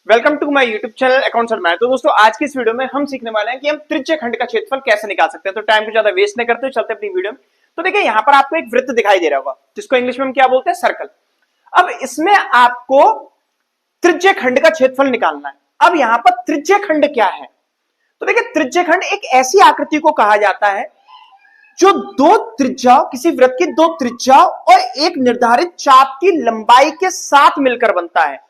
Welcome to my YouTube channel accounts math. तो दोस्तों आज की इस वीडियो में हम सीखने वाले हैं कि हम त्रिज्य खंड का क्षेत्रफल कैसे निकाल सकते हैं। तो टाइम को ज्यादा वेस्ट नहीं करते, चलते अपनी वीडियो में। तो देखिए यहाँ पर आपको एक वृत्त दिखाई दे रहा होगा जिसको इंग्लिश में हम क्या बोलते हैं, सर्कल। अब इसमें आपको त्रिज्य खंड का क्षेत्रफल निकालना है। अब यहाँ पर त्रिज्य खंड क्या है? तो देखिए त्रिज्य खंड एक ऐसी आकृति को कहा जाता है जो दो त्रिज्याओं, किसी वृत्त की दो त्रिज्याओं और एक निर्धारित चाप की लंबाई के साथ मिलकर बनता है।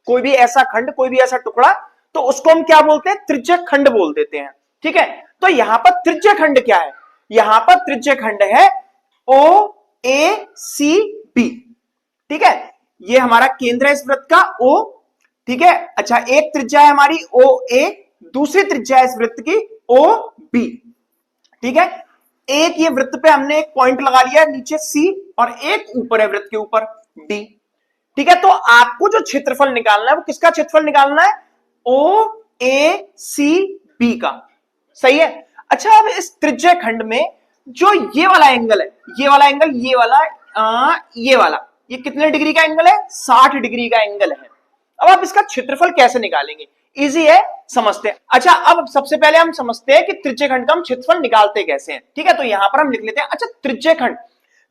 कोई भी ऐसा खंड, कोई भी ऐसा टुकड़ा, तो उसको हम क्या बोलते हैं, त्रिज्य खंड बोल देते हैं। ठीक है, तो यहां पर त्रिज्य खंड क्या है? यहां पर त्रिज्य खंड है ओ ए सी बी। ठीक है, ये हमारा केंद्र है इस वृत्त का ओ। ठीक है, अच्छा एक त्रिज्या है हमारी ओ ए, दूसरी त्रिज्या है इस वृत्त की ओ बी। ठीक है, एक ये वृत्त पे हमने एक पॉइंट लगा लिया नीचे सी और एक ऊपर है वृत्त के ऊपर डी। ठीक है, तो आपको जो क्षेत्रफल निकालना है वो किसका क्षेत्रफल निकालना है? ओ ए सी बी का। सही है। अच्छा अब इस त्रिज्य खंड में जो ये वाला एंगल है, ये वाला एंगल, ये वाला, ये कितने डिग्री का एंगल है? 60 डिग्री का एंगल है। अब आप इसका क्षेत्रफल कैसे निकालेंगे? इजी है, समझते हैं। अच्छा अब सबसे पहले हम समझते हैं कि त्रिज्य खंड का हम क्षेत्रफल निकालते कैसे हैं। ठीक है, तो यहां पर हम लिख लेते हैं। अच्छा त्रिज्य खंड,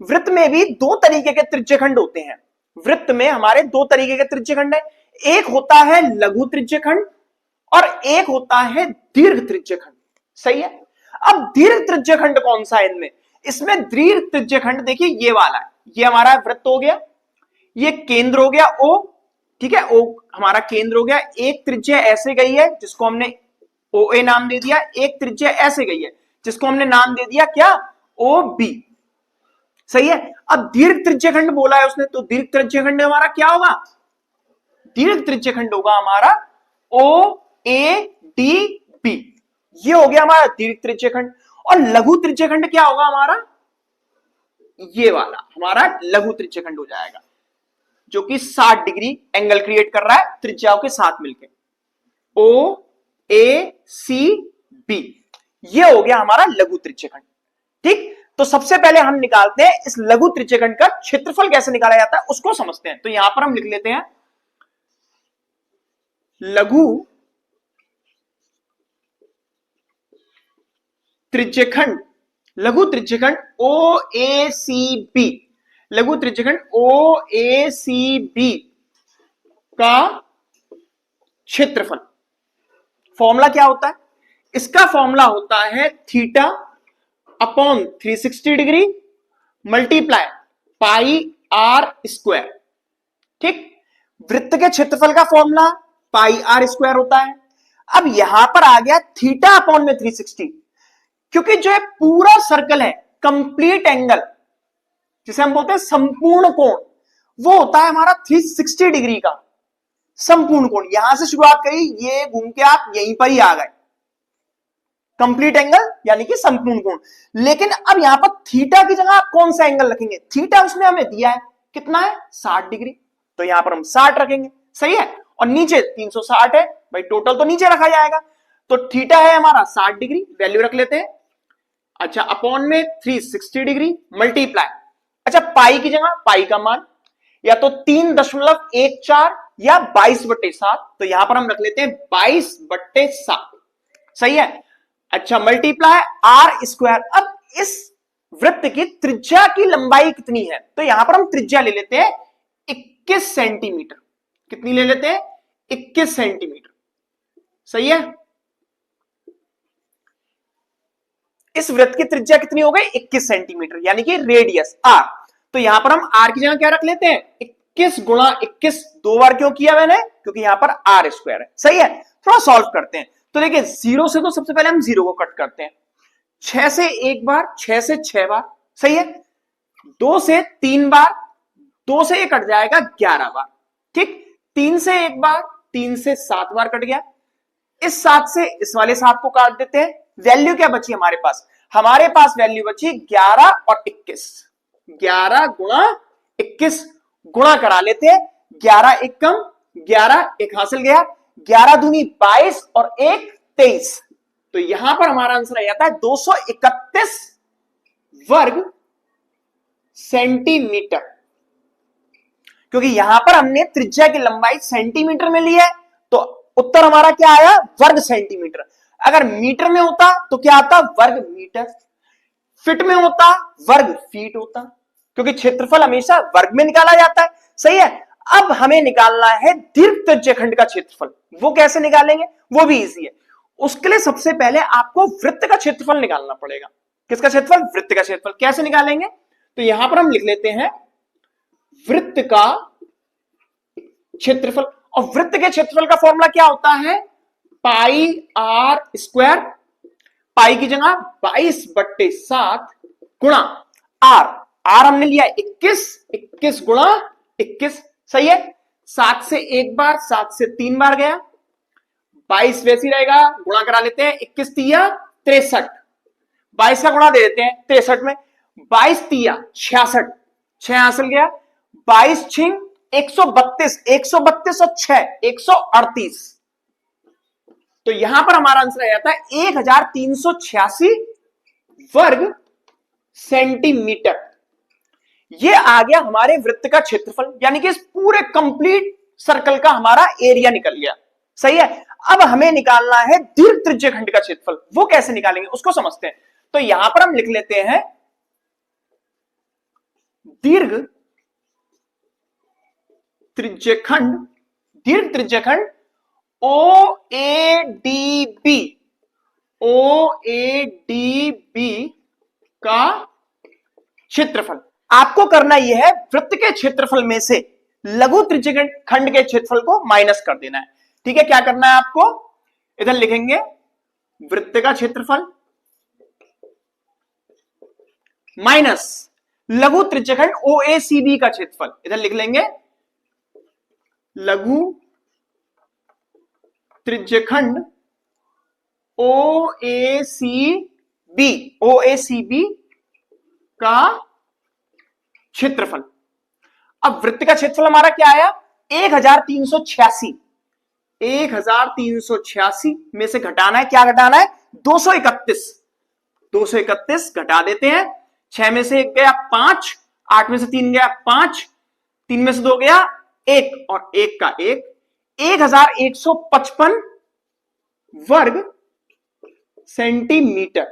वृत्त में भी दो तरीके के त्रिज्य खंड होते हैं। वृत्त में हमारे दो तरीके के त्रिज्य खंड है, एक होता है लघु त्रिज्य खंड और एक होता है दीर्घ त्रिज्य खंड। सही है। अब दीर्घ त्रिज्य खंड कौन सा है इनमें? इसमें दीर्घ त्रिज्य खंड देखिए ये वाला है, ये हमारा वृत्त हो गया, ये केंद्र हो गया ओ। ठीक है, ओ हमारा केंद्र हो गया। एक त्रिज्या ऐसे गई है जिसको हमने ओ ए नाम दे दिया, एक त्रिज्या ऐसे गई है जिसको हमने नाम दे दिया क्या? O B. सही है। अब दीर्घ त्रिज्य खंड बोला है उसने, तो दीर्घ त्रिज्य खंड हमारा क्या होगा? दीर्घ त्रिज्य खंड होगा हमारा ओ ए डी बी। ये हो गया हमारा दीर्घ त्रिज्य खंड। और लघु त्रिज्य खंड क्या होगा हमारा? ये वाला हमारा लघु त्रिज्य खंड हो जाएगा, जो कि 60 डिग्री एंगल क्रिएट कर रहा है त्रिज्याओं के साथ मिलकर। ओ ए सी बी, ये हो गया हमारा लघु त्रिज्य खंड। ठीक, तो सबसे पहले हम निकालते हैं इस लघु त्रिज्य खंड का क्षेत्रफल कैसे निकाला जाता है, उसको समझते हैं। तो यहां पर हम लिख लेते हैं लघु त्रिज्य खंड, लघु त्रिज्य खंड ओ ए सी बी, लघु त्रिज्य खंड ओ ए सी बी का क्षेत्रफल। फॉर्मूला क्या होता है इसका? फॉर्मूला होता है theta upon 360 degree multiply pi r square. ठीक, वृत्त के क्षेत्रफल का फॉर्मूला पाई आर स्क्वायर होता है। अब यहां पर आ गया थीटा अपॉन में 360, क्योंकि जो है पूरा सर्कल है, कंप्लीट एंगल जिसे हम बोलते हैं संपूर्ण कोण, वो होता है हमारा 360 डिग्री का संपूर्ण कोण। यहां से शुरुआत करी, ये घूम के आप यहीं पर ही आ गए, कंप्लीट एंगल यानी कि संपूर्ण कोण। लेकिन अब यहां पर थीटा की जगह आप कौन सा एंगल रखेंगे? थीटा उसने हमें दिया है, कितना है? 60 डिग्री, तो यहां पर हम 60 रखेंगे। सही है। और नीचे 360 है भाई, टोटल तो नीचे रखा जाएगा, तो थीटा है हमारा 60 डिग्री, वैल्यू रख लेते हैं। अच्छा अपॉन में 360 डिग्री मल्टीप्लाई, अच्छा पाई की जगह पाई का मान या तो 3.14 या 22/7, तो यहां पर हम रख लेते हैं 22/7। सही है। अच्छा मल्टीप्लाई आर स्क्वायर। अब इस वृत्त की त्रिज्या की लंबाई कितनी है? तो यहां पर हम त्रिज्या ले लेते हैं 21 सेंटीमीटर। कितनी ले लेते हैं? 21 सेंटीमीटर। सही है। इस वृत्त की त्रिज्या कितनी हो गई? 21 सेंटीमीटर, यानी कि रेडियस आर। तो यहां पर हम आर की जगह क्या रख लेते हैं? 21 गुणा 21। दो बार क्यों किया मैंने? क्योंकि यहां पर आर स्क्वायर है। सही है। थोड़ा सॉल्व करते हैं। तो देखिए जीरो से तो सबसे पहले हम जीरो को कट करते हैं, 6 से एक बार, 6 से 6 बार। सही है। 2 से 3 बार, 2 से ये कट जाएगा 11 बार। ठीक, 3 से एक बार, 3 से 7 बार कट गया। इस 7 से इस वाले 7 को काट देते हैं। वैल्यू क्या बची हमारे पास? हमारे पास वैल्यू बची 11 और 21। 11 गुणा 21 गुणा करा लेते हैं। 11 एक कम, 11 एक हासिल गया, 11 दूनी 22 और 1 23। तो यहां पर हमारा आंसर आ जाता है 231 वर्ग सेंटीमीटर, क्योंकि यहां पर हमने त्रिज्या की लंबाई सेंटीमीटर में ली है, तो उत्तर हमारा क्या आया, वर्ग सेंटीमीटर। अगर मीटर में होता तो क्या आता, वर्ग मीटर। फिट में होता वर्ग फीट होता, क्योंकि क्षेत्रफल हमेशा वर्ग में निकाला जाता है। सही है। अब हमें निकालना है दीर्घ त्रिज्यखंड का क्षेत्रफल। वो कैसे निकालेंगे, वो भी इजी है। उसके लिए सबसे पहले आपको वृत्त का क्षेत्रफल निकालना पड़ेगा। किसका क्षेत्रफल, वृत्त का क्षेत्रफल। कैसे निकालेंगे, तो यहां पर हम लिख लेते हैं वृत्त का क्षेत्रफल। और वृत्त के क्षेत्रफल का फॉर्मूला क्या होता है, पाई आर स्क्वायर। पाई की जगह 22/7 गुणा आर। आर हमने लिया 21, 21 गुणा 21। सही है। 7 से एक बार, 7 से 3 बार गया, 22 वैसे ही रहेगा, गुणा करा लेते हैं। 21 तिया 63, 22 का गुणा दे देते हैं 63 में। 22 तिया 66, 6 हासिल गया। 22 छिंग 132, 132 और 6 138। तो यहां पर हमारा आंसर आ जाता है 1386 वर्ग सेंटीमीटर। ये आ गया हमारे वृत्त का क्षेत्रफल, यानी कि इस पूरे कंप्लीट सर्कल का हमारा एरिया निकल गया। सही है। अब हमें निकालना है दीर्घ त्रिज्यखंड का क्षेत्रफल। वो कैसे निकालेंगे उसको समझते हैं। तो यहां पर हम लिख लेते हैं दीर्घ त्रिज्यखंड, दीर्घ त्रिज्यखंड O A D B, O A D B का क्षेत्रफल। आपको करना यह है वृत्त के क्षेत्रफल में से लघु त्रिज्यखंड के क्षेत्रफल को माइनस कर देना है। ठीक है। क्या करना है आपको, इधर लिखेंगे वृत्त का क्षेत्रफल माइनस लघु त्रिज्यखंड ओएसीबी का क्षेत्रफल। इधर लिख लेंगे लघु त्रिज्यखंड ओएसीबी, ओएसीबी का क्षेत्रफल। अब वृत्त का क्षेत्रफल हमारा क्या आया, 1386। 1386 में से घटाना है, क्या घटाना है, 231। 231 घटा देते हैं। 6 में से 1 गया 5, 8 में से 3 गया 5, 3 में से 2 गया 1 और 1 का 1, 1155 वर्ग सेंटीमीटर।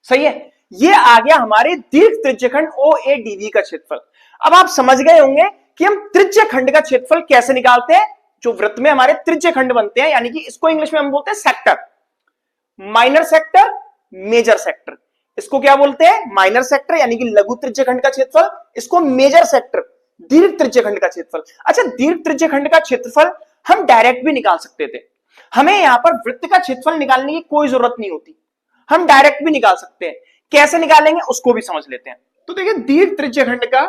सही है। ये आ गया हमारे दीर्घ त्रिज्यखंड ओएडीबी का क्षेत्रफल। अब आप समझ गए होंगे कि हम त्रिज्यखंड का क्षेत्रफल कैसे निकालते हैं। जो वृत्त में हमारे त्रिज्यखंड बनते हैं, यानी कि इसको इंग्लिश में हम बोलते हैं sector, minor sector, major sector. इसको क्या बोलते हैं, माइनर सेक्टर यानी कि लघु त्रिज्यखंड का क्षेत्रफल, इसको मेजर सेक्टर दीर्घ त्रिज्यखंड का क्षेत्रफल। अच्छा, दीर्घ त्रिज्यखंड का क्षेत्रफल हम डायरेक्ट भी निकाल सकते थे। हमें यहां पर वृत्त का क्षेत्रफल निकालने की कोई जरूरत नहीं होती, हम डायरेक्ट भी निकाल सकते हैं। कैसे निकालेंगे उसको भी समझ लेते हैं। तो देखिए, दीर्घ त्रिज्यखंड का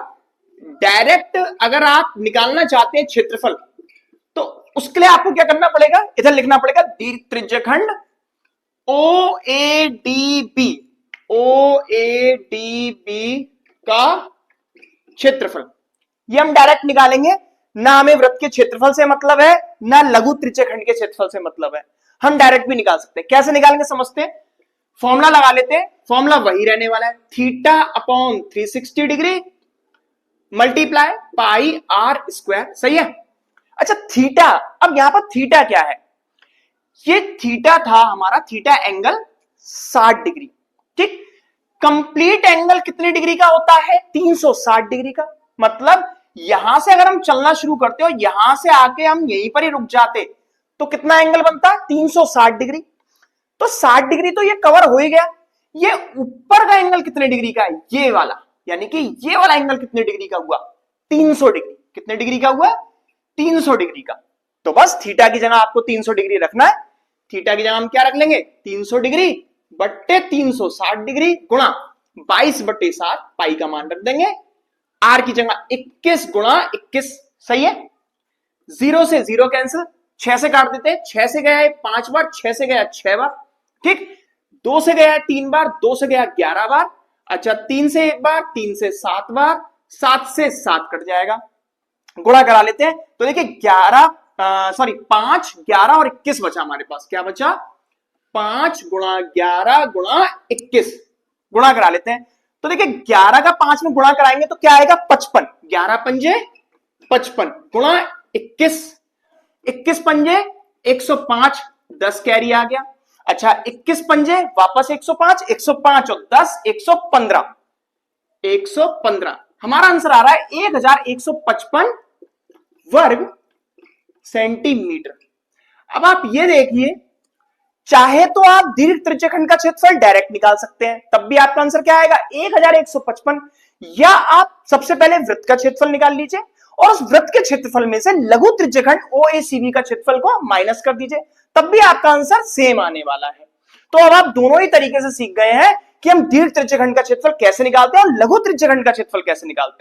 डायरेक्ट अगर आप निकालना चाहते हैं क्षेत्रफल, तो उसके लिए आपको क्या करना पड़ेगा, इधर लिखना पड़ेगा दीर्घ त्रिज्यखंड ओएडीबी, ओएडीबी का क्षेत्रफल। ये हम डायरेक्ट निकालेंगे, ना हमें वृत्त के क्षेत्रफल से मतलब है, ना लघु त्रिज्यखंड के क्षेत्रफल से मतलब है। हम डायरेक्ट भी निकाल सकते हैं। कैसे निकालेंगे समझते हैं। फॉर्मूला लगा लेते हैं। फॉर्मूला वही रहने वाला है, theta upon 360 degree multiply pi r square. सही है। अच्छा, थीटा, अब यहां पर थीटा क्या है, ये थीटा था हमारा, थीटा एंगल 60 डिग्री। ठीक। कंप्लीट एंगल कितने डिग्री का होता है, 360 डिग्री का। मतलब यहां से अगर हम चलना शुरू करते हो, यहां से आके हम यहीं पर ही रुक जाते, तो कितना एंगल बनता, 360 डिग्री। तो 60 डिग्री तो ये कवर हो ही गया। ये ऊपर का एंगल कितने डिग्री का है, ये वाला, यानी कि ये वाला एंगल कितने डिग्री का हुआ, 300 डिग्री। कितने डिग्री का हुआ, 300 डिग्री का। तो बस थीटा की जगह आपको 300 डिग्री रखना है। थीटा की जगह हम क्या रख लेंगे, 300 डिग्री बट्टे 360 डिग्री गुणा 22/7 पाई का मान रख देंगे। आर की जगह 21 गुणा 21। सही है। 0 से 0 कैंसिल, 6 से काट देते हैं। 6 से गया है 5 बार, 6 से गया 6 बार। ठीक। 2 से गया है 3 बार, 2 से गया 11 बार। अच्छा, 3 से 1 बार, 3 से 7 बार, 7 से 7 कट जाएगा। गुणा करा लेते हैं। तो देखिए 5, 11 और 21 बचा हमारे पास। क्या बचा, 5 गुणा 11 गुणा 21। गुणा करा लेते हैं। तो देखिए 11 का 5 में गुणा कराएंगे तो क्या आएगा, 55। 11 पंजे 55 गुणा 21, 21 पंजे 105, 10 कैरी आ गया। अच्छा 21 पंजे, वापस 105, 105 और 10, 115, 115। हमारा आंसर आ रहा है 1155 वर्ग सेंटीमीटर। अब आप ये देखिए, चाहे तो आप दीर्घ त्रिज्यखंड का क्षेत्रफल डायरेक्ट निकाल सकते हैं, तब भी आपका आंसर क्या आएगा 1155, या आप सबसे पहले वृत्त का क्षेत्रफल निकाल लीजिए और उस वृत्त के क्षेत्रफल में से लघु त्रिज्यखंड ओएसीबी का क्षेत्रफल को माइनस कर दीजिए, तब भी आपका आंसर सेम आने वाला है। तो अब आप दोनों ही तरीके से सीख गए हैं कि हम दीर्घ त्रिज्यखंड का क्षेत्रफल कैसे निकालते हैं और लघु त्रिज्यखंड का क्षेत्रफल कैसे निकालते हैं।